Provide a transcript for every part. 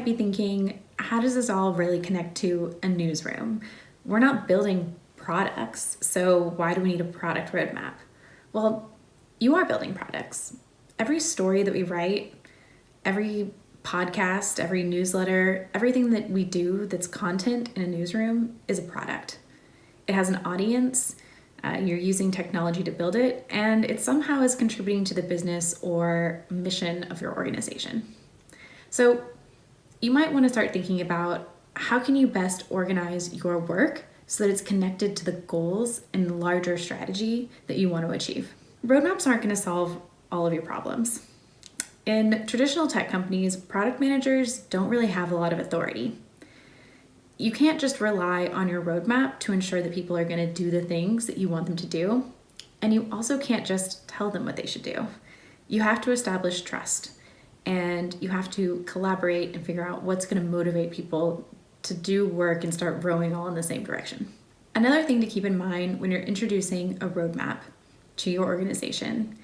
might be thinking, how does this all really connect to a newsroom? We're not building products, so why do we need a product roadmap? Well, you are building products. Every story that we write, every podcast, every newsletter, everything that we do that's content in a newsroom is a product. It has an audience, you're using technology to build it, and it somehow is contributing to the business or mission of your organization. So you might want to start thinking about how can you best organize your work so that it's connected to the goals and larger strategy that you want to achieve. Roadmaps aren't going to solve all of your problems. In traditional tech companies, product managers don't really have a lot of authority. You can't just rely on your roadmap to ensure that people are going to do the things that you want them to do. And you also can't just tell them what they should do. You have to establish trust, and you have to collaborate and figure out what's going to motivate people to do work and start rowing all in the same direction. Another thing to keep in mind when you're introducing a roadmap to your organization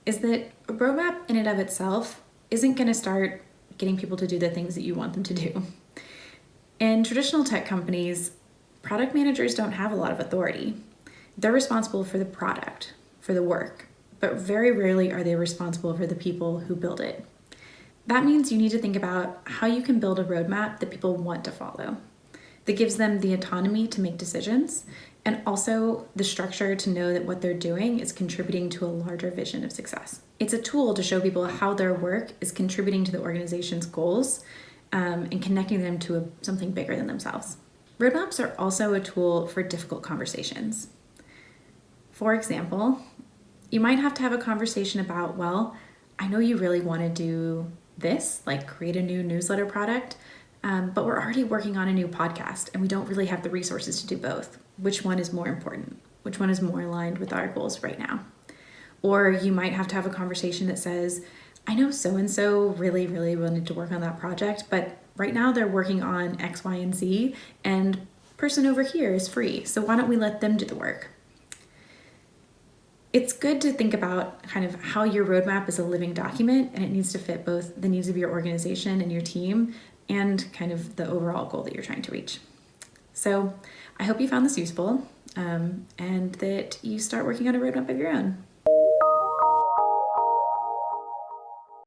is that a roadmap in and of itself isn't going to start getting people to do the things that you want them to do. In traditional tech companies, product managers don't have a lot of authority. They're responsible for the product, for the work, but very rarely are they responsible for the people who build it. That means you need to think about how you can build a roadmap that people want to follow, that gives them the autonomy to make decisions, and also the structure to know that what they're doing is contributing to a larger vision of success. It's a tool to show people how their work is contributing to the organization's goals and connecting them to something bigger than themselves. Roadmaps are also a tool for difficult conversations. For example, you might have to have a conversation about, well, I know you really want to do this, like create a new newsletter product, but we're already working on a new podcast and we don't really have the resources to do both. Which one is more important? Which one is more aligned with our goals right now? Or you might have to have a conversation that says, I know so-and-so really wanted to work on that project, but right now they're working on X, Y, and Z, and person over here is free, so why don't we let them do the work? It's good to think about kind of how your roadmap is a living document, and it needs to fit both the needs of your organization and your team and kind of the overall goal that you're trying to reach. So I hope you found this useful and that you start working on a roadmap of your own.